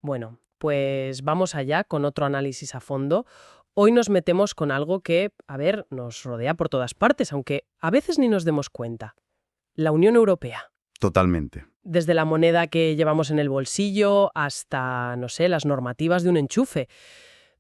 Bueno, pues vamos allá con otro análisis a fondo. Hoy nos metemos con algo que, a ver, nos rodea por todas partes, aunque a veces ni nos demos cuenta. La Unión Europea. Totalmente. Desde la moneda que llevamos en el bolsillo hasta, no sé, las normativas de un enchufe.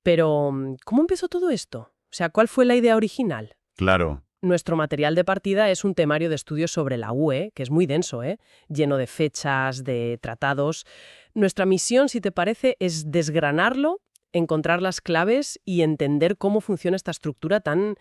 Pero, ¿cómo empezó todo esto? O sea, ¿cuál fue la idea original? Claro. Nuestro material de partida es un temario de estudios sobre la UE, que es muy denso, lleno de fechas, de tratados. Nuestra misión, si te parece, es desgranarlo, encontrar las claves y entender cómo funciona esta estructura tan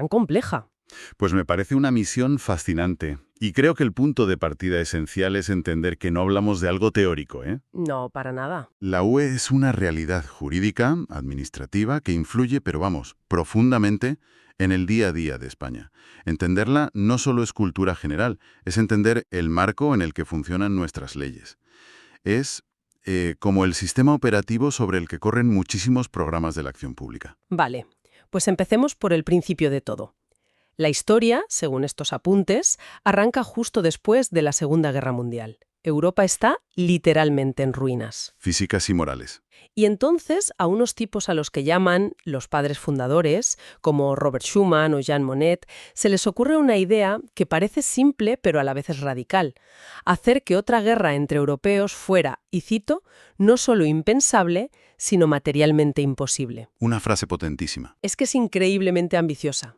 compleja. Pues me parece una misión fascinante. Y creo que el punto de partida esencial es entender que no hablamos de algo teórico, ¿eh? No, para nada. La UE es una realidad jurídica, administrativa, que influye, pero vamos, profundamente en el día a día de España. Entenderla no solo es cultura general, es entender el marco en el que funcionan nuestras leyes. Es como el sistema operativo sobre el que corren muchísimos programas de la acción pública. Vale, pues empecemos por el principio de todo. La historia, según estos apuntes, arranca justo después de la Segunda Guerra Mundial. Europa está literalmente en ruinas. Físicas y morales. Y entonces a unos tipos a los que llaman los padres fundadores, como Robert Schuman o Jean Monnet, se les ocurre una idea que parece simple pero a la vez es radical: hacer que otra guerra entre europeos fuera, y cito, no solo impensable, sino materialmente imposible. Una frase potentísima. Es que es increíblemente ambiciosa.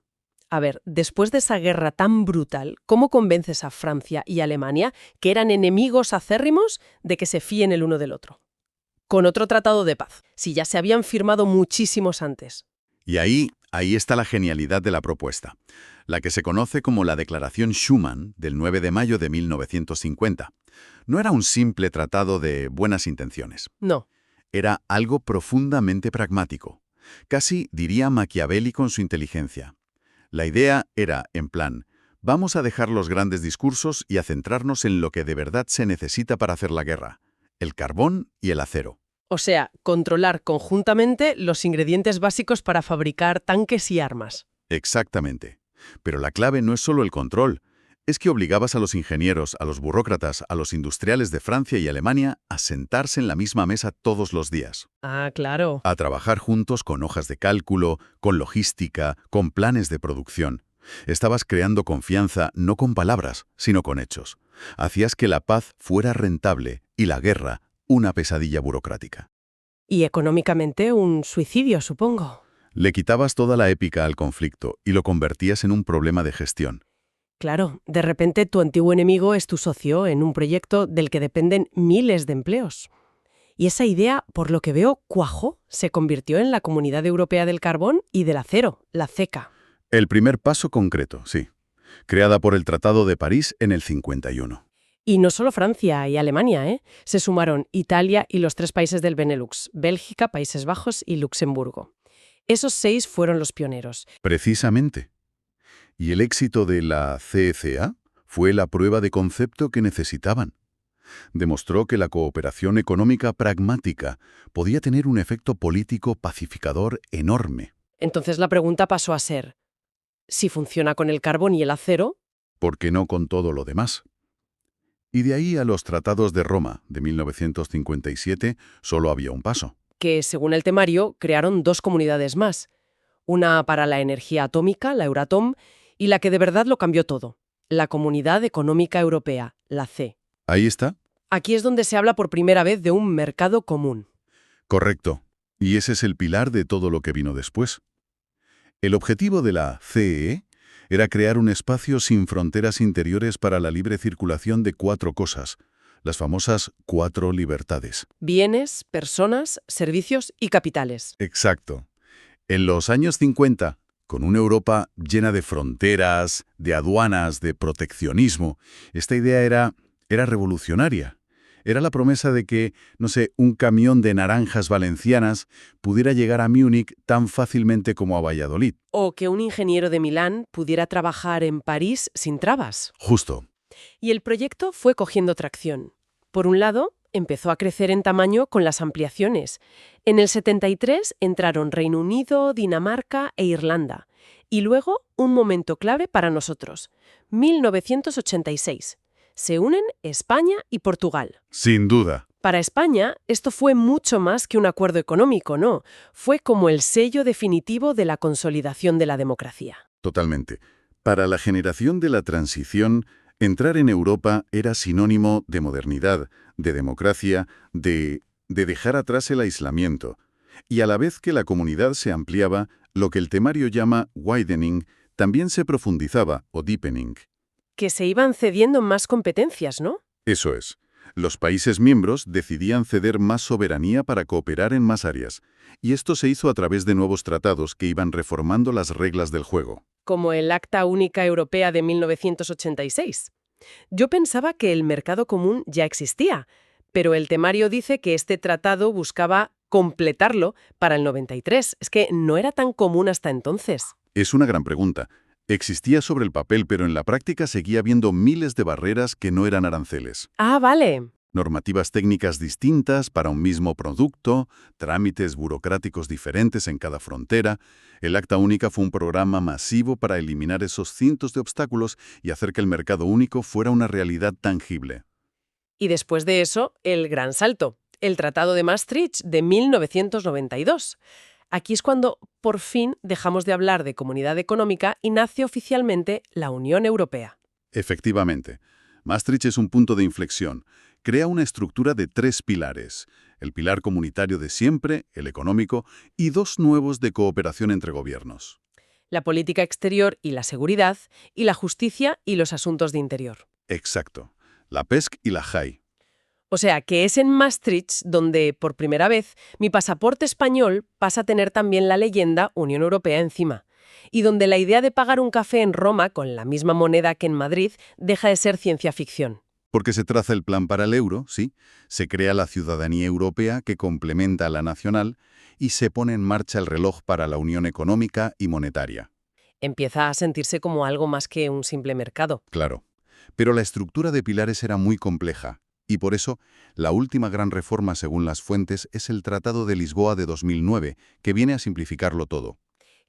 A ver, después de esa guerra tan brutal, ¿cómo convences a Francia y Alemania, que eran enemigos acérrimos, de que se fíen el uno del otro? Con otro tratado de paz, si ya se habían firmado muchísimos antes. Y ahí está la genialidad de la propuesta, la que se conoce como la Declaración Schuman del 9 de mayo de 1950. No era un simple tratado de buenas intenciones. No. Era algo profundamente pragmático, casi diría maquiavélico en su inteligencia. La idea era, en plan, vamos a dejar los grandes discursos y a centrarnos en lo que de verdad se necesita para hacer la guerra: el carbón y el acero. O sea, controlar conjuntamente los ingredientes básicos para fabricar tanques y armas. Exactamente. Pero la clave no es solo el control, es que obligabas a los ingenieros, a los burócratas, a los industriales de Francia y Alemania a sentarse en la misma mesa todos los días, Ah, claro. a trabajar juntos con hojas de cálculo, con logística, con planes de producción. Estabas creando confianza no con palabras, sino con hechos. Hacías que la paz fuera rentable y la guerra una pesadilla burocrática. Y económicamente un suicidio, supongo. Le quitabas toda la épica al conflicto y lo convertías en un problema de gestión. Claro, de repente tu antiguo enemigo es tu socio en un proyecto del que dependen miles de empleos. Y esa idea, por lo que veo, cuajó, se convirtió en la Comunidad Europea del Carbón y del Acero, la CECA. El primer paso concreto, sí. Creada por el Tratado de París en el 51. Y no solo Francia y Alemania, ¿eh? Se sumaron Italia y los 3 países del Benelux: Bélgica, Países Bajos y Luxemburgo. Esos 6 fueron los pioneros. Precisamente. Y el éxito de la CECA fue la prueba de concepto que necesitaban. Demostró que la cooperación económica pragmática podía tener un efecto político pacificador enorme. Entonces la pregunta pasó a ser, si funciona con el carbón y el acero, ¿Por qué no con todo lo demás? Y de ahí a los Tratados de Roma de 1957 solo había un paso. que según el temario crearon 2 comunidades más, una para la energía atómica, la Euratom, y la que de verdad lo cambió todo, la Comunidad Económica Europea, la CE. Ahí está. Aquí es donde se habla por primera vez de un mercado común. Correcto. Y ese es el pilar de todo lo que vino después. El objetivo de la CEE era crear un espacio sin fronteras interiores para la libre circulación de 4 cosas, las famosas 4 libertades. Bienes, personas, servicios y capitales. Exacto. En los años 50, con una Europa llena de fronteras, de aduanas, de proteccionismo, esta idea era revolucionaria. Era la promesa de que, no sé, un camión de naranjas valencianas pudiera llegar a Múnich tan fácilmente como a Valladolid. O que un ingeniero de Milán pudiera trabajar en París sin trabas. Justo. Y el proyecto fue cogiendo tracción. Por un lado, empezó a crecer en tamaño con las ampliaciones. En el 73 entraron Reino Unido, Dinamarca e Irlanda. Y luego, un momento clave para nosotros, 1986. Se unen España y Portugal. Sin duda. Para España, esto fue mucho más que un acuerdo económico, ¿no? Fue como el sello definitivo de la consolidación de la democracia. Totalmente. Para la generación de la transición, entrar en Europa era sinónimo de modernidad, de democracia, de dejar atrás el aislamiento. Y a la vez que la comunidad se ampliaba, lo que el temario llama widening, también se profundizaba, o deepening. Que se iban cediendo más competencias, ¿no? Eso es. Los países miembros decidían ceder más soberanía para cooperar en más áreas, y esto se hizo a través de nuevos tratados que iban reformando las reglas del juego. Como el Acta Única Europea de 1986. Yo pensaba que el mercado común ya existía, pero el temario dice que este tratado buscaba completarlo para el 93. Es que no era tan común hasta entonces. Es una gran pregunta. Existía sobre el papel, pero en la práctica seguía habiendo miles de barreras que no eran aranceles. Ah, vale. Normativas técnicas distintas para un mismo producto, trámites burocráticos diferentes en cada frontera. El Acta Única fue un programa masivo para eliminar esos cientos de obstáculos y hacer que el mercado único fuera una realidad tangible. Y después de eso, el gran salto, el Tratado de Maastricht de 1992. Aquí es cuando, por fin, dejamos de hablar de comunidad económica y nace oficialmente la Unión Europea. Efectivamente, Maastricht es un punto de inflexión. Crea una estructura de 3 pilares, el pilar comunitario de siempre, el económico, y 2 nuevos de cooperación entre gobiernos. La política exterior y la seguridad, y la justicia y los asuntos de interior. Exacto, la PESC y la JAI. O sea, que es en Maastricht donde, por primera vez, mi pasaporte español pasa a tener también la leyenda Unión Europea encima, y donde la idea de pagar un café en Roma con la misma moneda que en Madrid deja de ser ciencia ficción. Porque se traza el plan para el euro, sí, se crea la ciudadanía europea que complementa a la nacional y se pone en marcha el reloj para la unión económica y monetaria. Empieza a sentirse como algo más que un simple mercado. Claro. Pero la estructura de pilares era muy compleja, y por eso la última gran reforma según las fuentes es el Tratado de Lisboa de 2009, que viene a simplificarlo todo.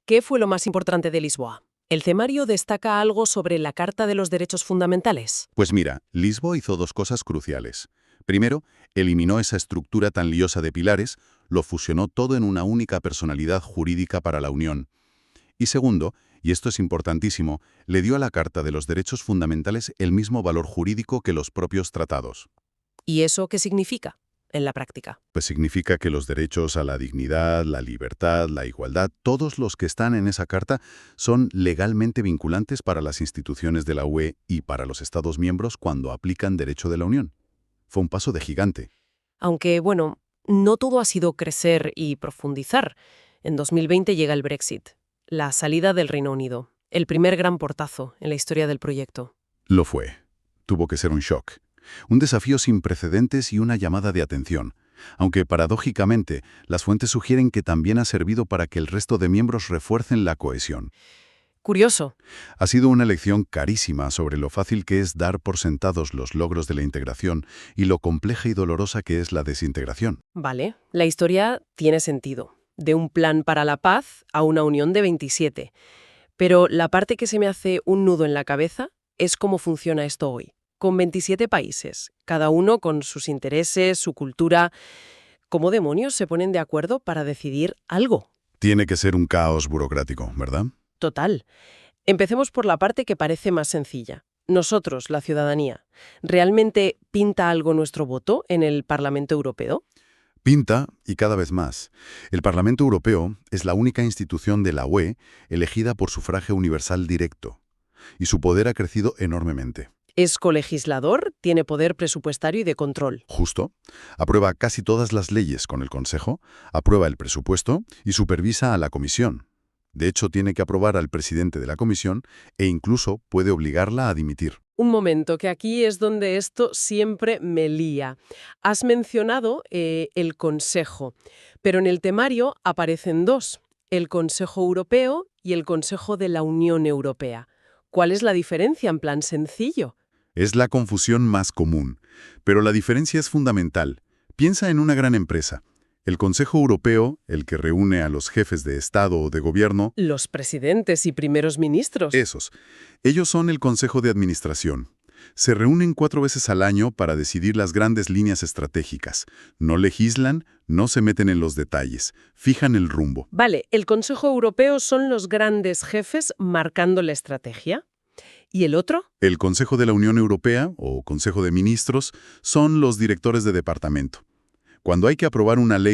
¿Qué fue lo más importante de Lisboa? El temario destaca algo sobre la Carta de los Derechos Fundamentales. Pues mira, Lisboa hizo 2 cosas cruciales. Primero, eliminó esa estructura tan liosa de pilares, lo fusionó todo en una única personalidad jurídica para la Unión. Y segundo, y esto es importantísimo, le dio a la Carta de los Derechos Fundamentales el mismo valor jurídico que los propios tratados. ¿Y eso qué significa en la práctica? Pues significa que los derechos a la dignidad, la libertad, la igualdad, todos los que están en esa carta son legalmente vinculantes para las instituciones de la UE y para los Estados miembros cuando aplican derecho de la Unión. Fue un paso de gigante. Aunque, bueno, no todo ha sido crecer y profundizar. En 2020 llega el Brexit, la salida del Reino Unido, el primer gran portazo en la historia del proyecto. Lo fue. Tuvo que ser un shock. Un desafío sin precedentes y una llamada de atención. Aunque, paradójicamente, las fuentes sugieren que también ha servido para que el resto de miembros refuercen la cohesión. Curioso. Ha sido una lección carísima sobre lo fácil que es dar por sentados los logros de la integración y lo compleja y dolorosa que es la desintegración. Vale, la historia tiene sentido. De un plan para la paz a una unión de 27. Pero la parte que se me hace un nudo en la cabeza es cómo funciona esto hoy. Con 27 países, cada uno con sus intereses, su cultura. ¿Cómo demonios se ponen de acuerdo para decidir algo? Tiene que ser un caos burocrático, ¿verdad? Total. Empecemos por la parte que parece más sencilla. Nosotros, la ciudadanía, ¿realmente pinta algo nuestro voto en el Parlamento Europeo? Pinta, y cada vez más. El Parlamento Europeo es la única institución de la UE elegida por sufragio universal directo, y su poder ha crecido enormemente. Es colegislador, tiene poder presupuestario y de control. Justo. Aprueba casi todas las leyes con el Consejo, aprueba el presupuesto y supervisa a la Comisión. De hecho, tiene que aprobar al presidente de la Comisión e incluso puede obligarla a dimitir. Un momento, que aquí es donde esto siempre me lía. Has mencionado el Consejo, pero en el temario aparecen 2, el Consejo Europeo y el Consejo de la Unión Europea. ¿Cuál es la diferencia en plan sencillo? Es la confusión más común, pero la diferencia es fundamental. Piensa en una gran empresa. El Consejo Europeo, el que reúne a los jefes de Estado o de Gobierno. Los presidentes y primeros ministros. Ellos son el Consejo de Administración. Se reúnen 4 veces al año para decidir las grandes líneas estratégicas. No legislan, no se meten en los detalles, fijan el rumbo. Vale, el Consejo Europeo son los grandes jefes marcando la estrategia. ¿Y el otro? El Consejo de la Unión Europea, o Consejo de Ministros, son los directores de departamento. Cuando hay que aprobar una ley